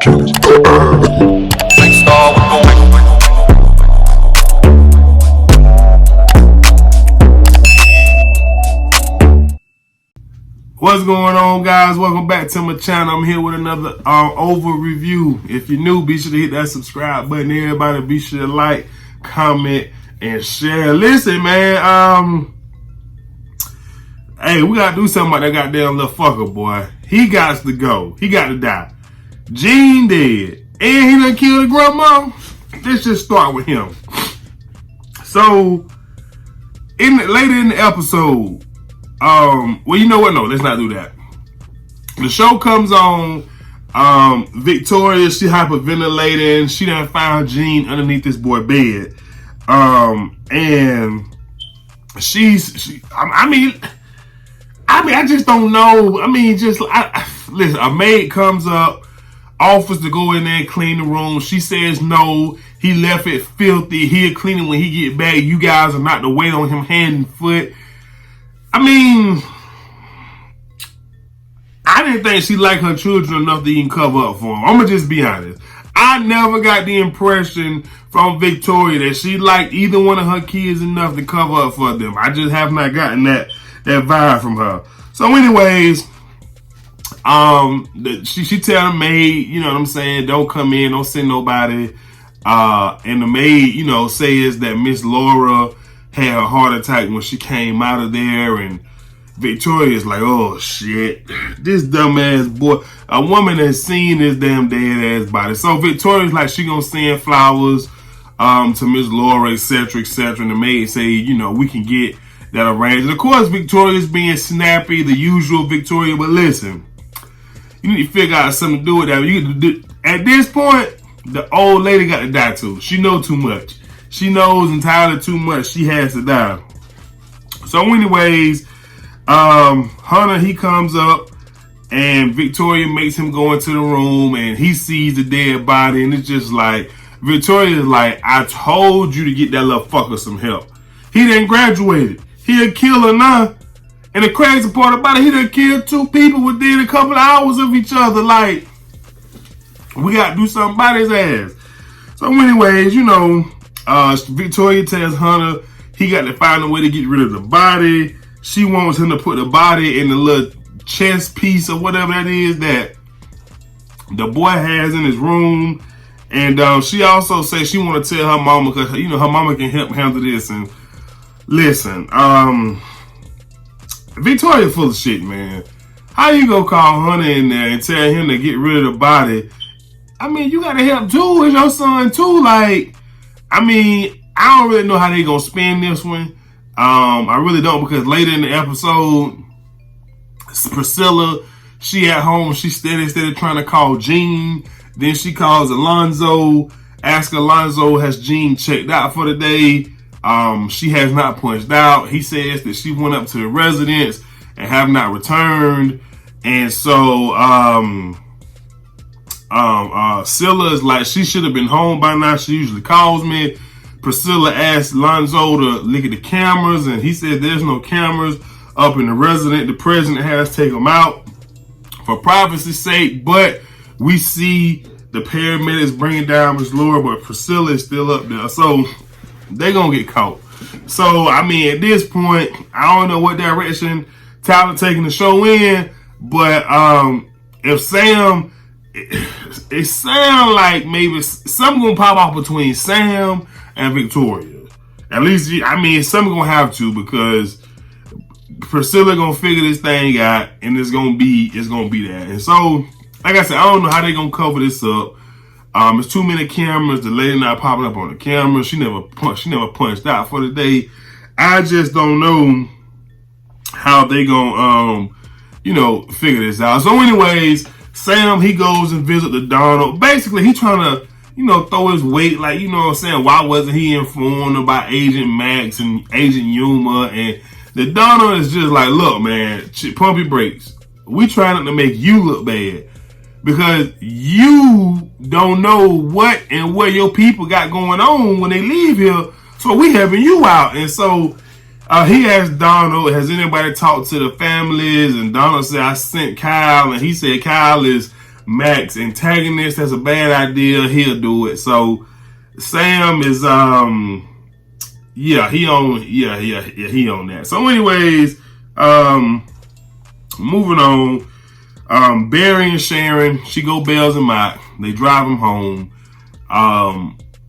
What's going on, guys? Welcome back to my channel. I'm here with another over review. If you're new, be sure to hit that subscribe button. Everybody, be sure to like, comment, and share. Listen, man. Hey, we gotta do something about that goddamn little fucker, boy. He got to go. He got to die. Gene dead, and he done killed the grandma. Let's just start with him. So, later in the episode. Well, you know what? No, let's not do that. The show comes on. Victoria, she hyperventilating. She done found Gene underneath this boy bed. And I just don't know. Listen, a maid comes up, offers to go in there and clean the room. She says no. He left it filthy. He'll clean it when he get back. You guys are not to wait on him hand and foot. I didn't think she liked her children enough to even cover up for them. I'm going to just be honest. I never got the impression from Victoria that she liked either one of her kids enough to cover up for them. I just have not gotten that vibe from her. So anyways, she tell the maid, you know what I'm saying, don't come in, don't send nobody. And the maid, says that Miss Laura had a heart attack when she came out of there, and Victoria's like, oh shit, this dumbass boy. A woman has seen this damn dead ass body. So Victoria's like, she gonna send flowers to Miss Laura, etc., etc. And the maid say, we can get that arranged. And of course, Victoria's being snappy, the usual Victoria. But listen, you need to figure out something to do with that. At this point, the old lady got to die too. She knows too much. She knows entirely too much. She has to die. So anyways, Hunter, he comes up and Victoria makes him go into the room and he sees the dead body, and it's just like, Victoria's like, I told you to get that little fucker some help. He done graduated. He a killer now. And the crazy part about it, he done killed two people within a couple of hours of each other. Like, we gotta do something about his ass. So anyways, Victoria tells Hunter he got to find a way to get rid of the body. She wants him to put the body in the little chest piece or whatever that is that the boy has in his room. And she also says she want to tell her mama, because her mama can help handle this. And listen, Victoria full of shit, man. How you gonna call Hunter in there and tell him to get rid of the body? You gotta help too. It's your son too. Like, I don't really know how they gonna spin this one. I really don't, because later in the episode, Priscilla, she at home, she steady trying to call Gene. Then she calls Alonzo, asks Alonzo, has Gene checked out for the day? She has not punched out. He says that she went up to the residence and have not returned. And so, Scylla is like, she should have been home by now. She usually calls me. Priscilla asked Lonzo to look at the cameras, and he said there's no cameras up in the residence. The president has to take them out for privacy's sake, but we see the paramedics bringing down Miss Laura, but Priscilla is still up there. So they're going to get caught. So, at this point, I don't know what direction Tyler taking the show in, but if Sam... It sounds like maybe something gonna pop off between Sam and Victoria. At least, something gonna have to, because Priscilla gonna figure this thing out, and it's gonna be that. And so, like I said, I don't know how they gonna cover this up. There's too many cameras. The lady not popping up on the camera. She never punched out for the day. I just don't know how they gonna figure this out. So anyways, Sam, he goes and visits the Donald. Basically, he trying to, throw his weight. Like, why wasn't he informed about Agent Max and Agent Yuma? And the Donald is just like, look, man, pump your brakes. We trying not to make you look bad, because you don't know what and what your people got going on when they leave here. So we helping you out. And so he asked Donald, has anybody talked to the families? And Donald said, I sent Kyle. And he said, Kyle is Max antagonist. That's a bad idea. He'll do it. So Sam is he on that. So anyways, moving on. Barry and Sharon, she go bails him out. They drive him home.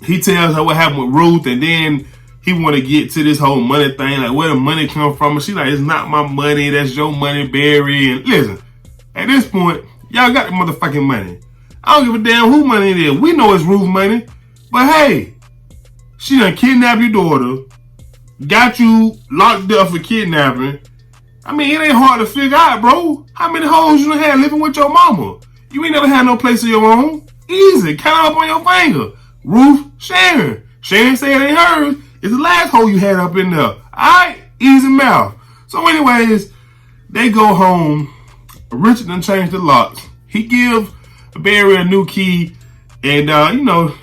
He tells her what happened with Ruth, and then he want to get to this whole money thing, like where the money come from. And she's like, it's not my money, that's your money, Barry. And listen, at this point, y'all got the motherfucking money. I don't give a damn who money it is. We know it's Ruth money. But hey, she done kidnapped your daughter, got you locked up for kidnapping. I mean, it ain't hard to figure out, bro. How many hoes you done had living with your mama? You ain't never had no place of your own. Easy, count up on your finger. Ruth, Sharon. Sharon said it ain't hers. It's the last hole you had up in there. Alright? Easy mouth. So anyways, they go home. Richard done changed the locks. He give Barry a new key. And,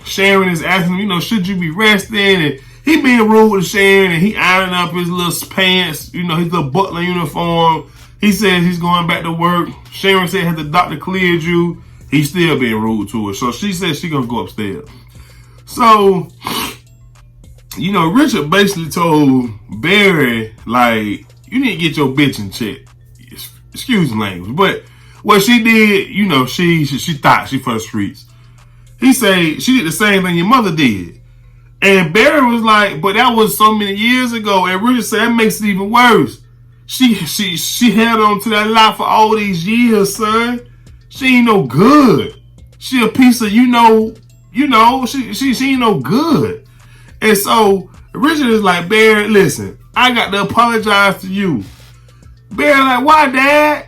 Sharon is asking him, should you be resting? And he being rude with Sharon. And he ironing up his little pants, his little butler uniform. He says he's going back to work. Sharon said, has the doctor cleared you? He's still being rude to her. So she says she gonna go upstairs. So, Richard basically told Barry, like, you need to get your bitch in check. Excuse the language. But what she did, she thought she for the streets. He said she did the same thing your mother did. And Barry was like, but that was so many years ago. And Richard said, that makes it even worse. She held on to that lie for all these years, son. She ain't no good. She a piece of, she ain't no good. And so Richard is like, Barry, listen, I got to apologize to you. Barry like, why, Dad?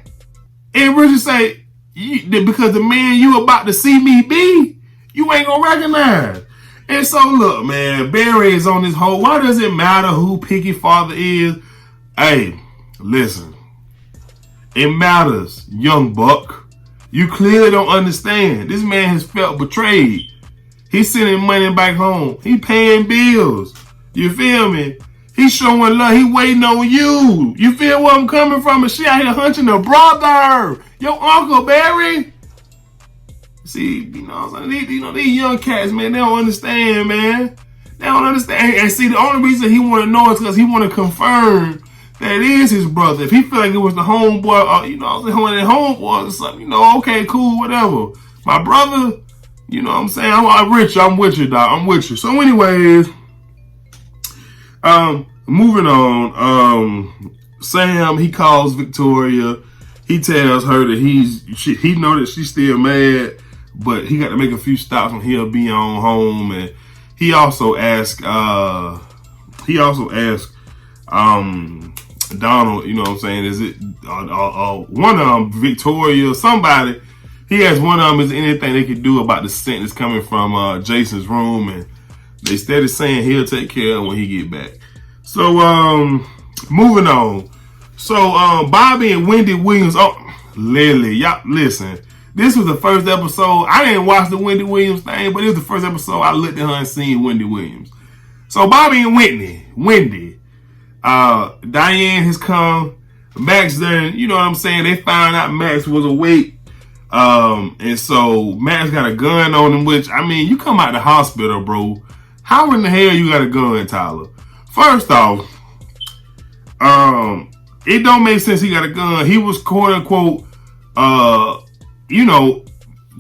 And Richard say, because the man you about to see me be, you ain't gonna recognize. And so look, man, Barry is on this whole, why does it matter who Piggy father is? Hey, listen, it matters, young buck. You clearly don't understand. This man has felt betrayed. He's sending money back home. He paying bills. You feel me? He's showing love. He waiting on you. You feel where I'm coming from? And she out here hunting her brother. Your Uncle Barry. See, these young cats, man, they don't understand, man. They don't understand. And see, the only reason he want to know is because he want to confirm that it is his brother. If he feel like it was the homeboy, or, one of the homeboys or something, okay, cool, whatever. My brother, what I'm saying? I'm rich. I'm with you, dog. I'm with you. So anyways, moving on, Sam, he calls Victoria. He tells her that he know that she's still mad, but he got to make a few stops when he'll be on home. And he also asked, Donald, what I'm saying? Is it one of them, Victoria, somebody? He asked one of them, is there anything they could do about the scent that's coming from Jason's room? And they steady saying he'll take care of it when he get back. So, moving on. So, Bobby and Wendy Williams. Oh, Lily, y'all, listen. This was the first episode. I didn't watch the Wendy Williams thing, but it was the first episode I looked at her and seen Wendy Williams. So, Bobby and Wendy. Diane has come. Max then, you know what I'm saying? They found out Max was awake. And so Max got a gun on him, which, I mean, you come out the hospital, bro. How in the hell you got a gun, Tyler? First off, it don't make sense he got a gun. He was quote unquote,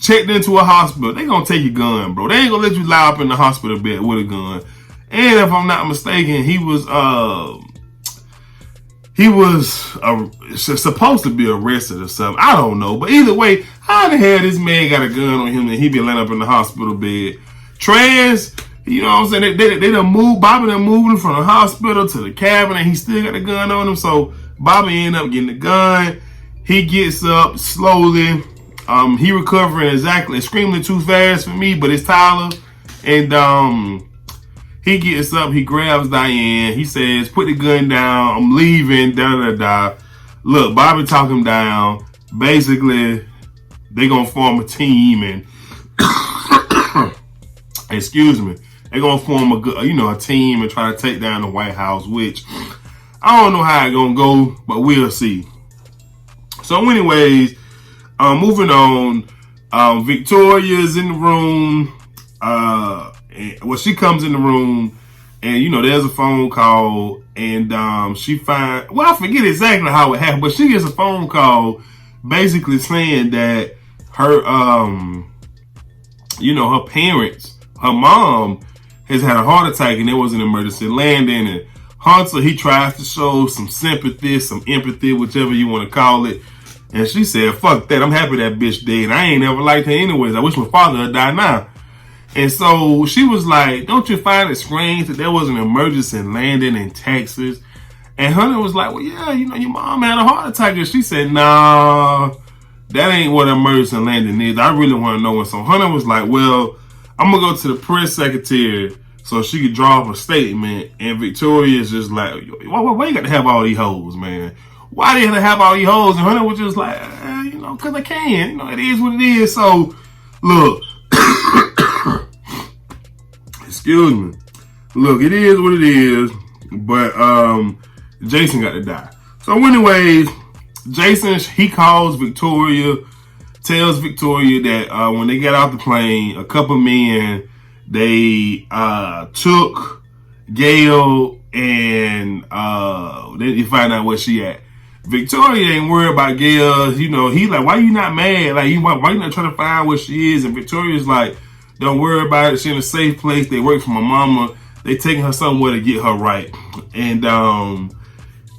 checked into a hospital. They gonna take your gun, bro. They ain't gonna let you lie up in the hospital bed with a gun. And if I'm not mistaken, he was supposed to be arrested or something. I don't know. But either way, how the hell this man got a gun on him and he be laying up in the hospital bed? Trans, you know what I'm saying? They done moved, Bobby done moved him from the hospital to the cabin and he still got a gun on him. So Bobby ended up getting the gun. He gets up slowly. He recovering exactly, extremely too fast for me, but it's Tyler. And he gets up, he grabs Diane. He says, put the gun down. I'm leaving, da-da-da-da. Look, Bobby talk him down. Basically, they gonna form a team and, excuse me, they gonna form a team and try to take down the White House, which I don't know how it gonna go, but we'll see. So anyways, moving on, Victoria is in the room. She comes in the room, and there's a phone call, and she finds. Well, I forget exactly how it happened, but she gets a phone call, basically saying that her, her parents, her mom, has had a heart attack, and there was an emergency landing. And Hunter, he tries to show some sympathy, some empathy, whichever you want to call it. And she said, "Fuck that! I'm happy that bitch dead. I ain't ever liked her anyways. I wish my father had died now." And so she was like, "Don't you find it strange that there was an emergency landing in Texas?" And Hunter was like, "Well, yeah, your mom had a heart attack." And she said, "Nah, that ain't what emergency landing is. I really want to know." And so Hunter was like, "Well, I'm going to go to the press secretary so she could draw up a statement." And Victoria is just like, why you got to have all these hoes, man? Why do you have to have all these hoes? And Hunter was just like, because I can. It is what it is. So, look. Excuse me. Look, it is what it is. But Jason got to die. So anyways, Jason, he calls Victoria, tells Victoria that when they got off the plane, a couple men, they took Gail and they find out where she at. Victoria ain't worried about Gail. He like, why you not mad? Like, why you not trying to find where she is? And Victoria's like, don't worry about it. She in a safe place. They work for my mama. They taking her somewhere to get her right. And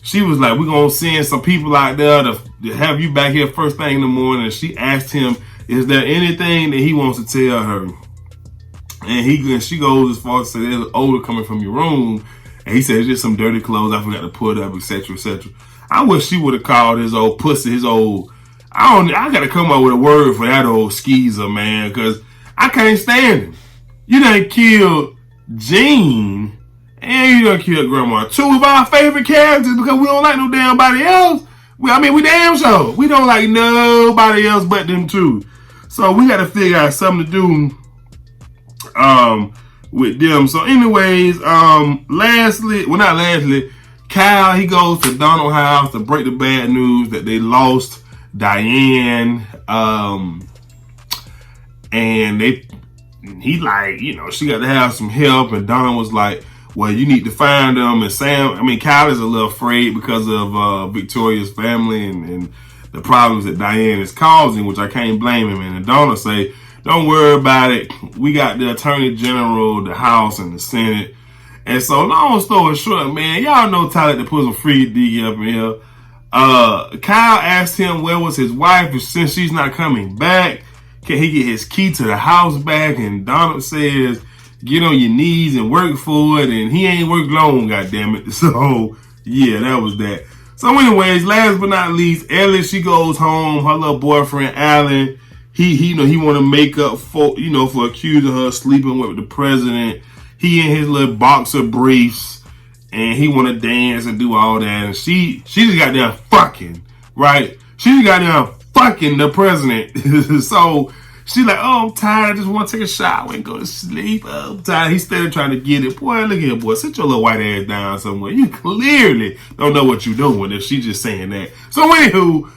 she was like, we're going to send some people out there to have you back here first thing in the morning. And she asked him, is there anything that he wants to tell her? And she goes as far as to say, there's an odor coming from your room. And he said, it's just some dirty clothes I forgot to put up, etc., etc. I wish she would have called his old pussy, I got to come up with a word for that old skeezer, man, because I can't stand him. You done killed Jean, and you done killed Grandma. Two of our favorite characters because we don't like no damn body else. We damn sure. We don't like nobody else but them two. So we got to figure out something to do with them. So anyways, Kyle, he goes to Donald's house to break the bad news that they lost Diane. And he like, she got to have some help. And Donald was like, well, you need to find them. And Kyle is a little afraid because of Victoria's family and the problems that Diane is causing, which I can't blame him. And Donald say, don't worry about it. We got the Attorney General, the House, and the Senate. And so, long story short, man, y'all know Tyler to put some free D up in here. Kyle asked him where was his wife, and since she's not coming back, can he get his key to the house back? And Donald says, get on your knees and work for it. And he ain't worked long, goddammit. So, yeah, that was that. So, anyways, last but not least, Ellie, she goes home. Her little boyfriend, Alan, he want to make up for accusing her of sleeping with the president. He in his little boxer briefs, and he want to dance and do all that. And she just got there fucking, right? She just got there fucking the president. So she like, oh, I'm tired. I just want to take a shower and go to sleep. Oh, I'm tired. He's still trying to get it. Boy, look here, boy. Sit your little white ass down somewhere. You clearly don't know what you're doing if she's just saying that. So anywho,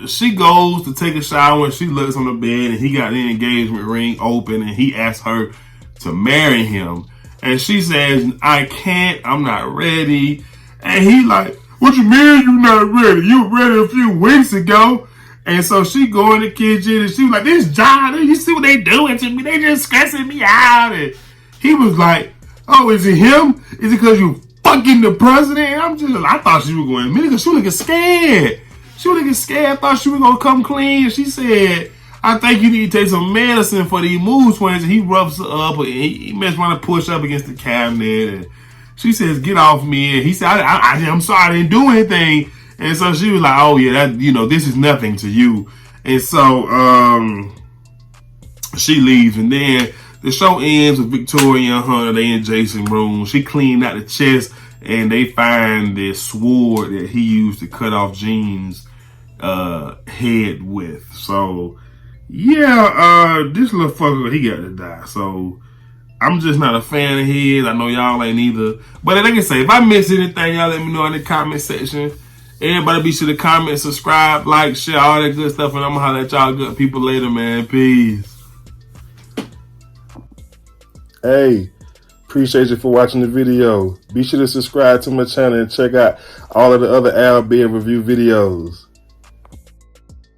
she goes to take a shower and she looks on the bed and he got the engagement ring open and he asks her to marry him. And she says, I can't, I'm not ready. And he like, what you mean you not ready? You were ready a few weeks ago. And so she go in the kitchen and she was like, this job, you see what they doing to me? They just stressing me out. And he was like, oh, is it him? Is it because you fucking the president? And I thought she was going to admit it because she was looking scared. She was looking scared, thought she was going to come clean. And she said, I think you need to take some medicine for these mood swings. And he rubs her up and he messed around to push up against the cabinet. And she says, get off me. And he said, I'm sorry, I didn't do anything. And so she was like, oh yeah, this is nothing to you. And so she leaves. And then the show ends with Victoria and Hunter. They in Jason's room. She cleaned out the chest and they find this sword that he used to cut off Jean's head with. So yeah, this little fucker, he got to die. So I'm just not a fan of his. I know y'all ain't either. But like I say, if I miss anything, y'all let me know in the comment section. Everybody be sure to comment, subscribe, like, share, all that good stuff. And I'm going to holler at y'all good people later, man. Peace. Hey, appreciate you for watching the video. Be sure to subscribe to my channel and check out all of the other Al Beer review videos.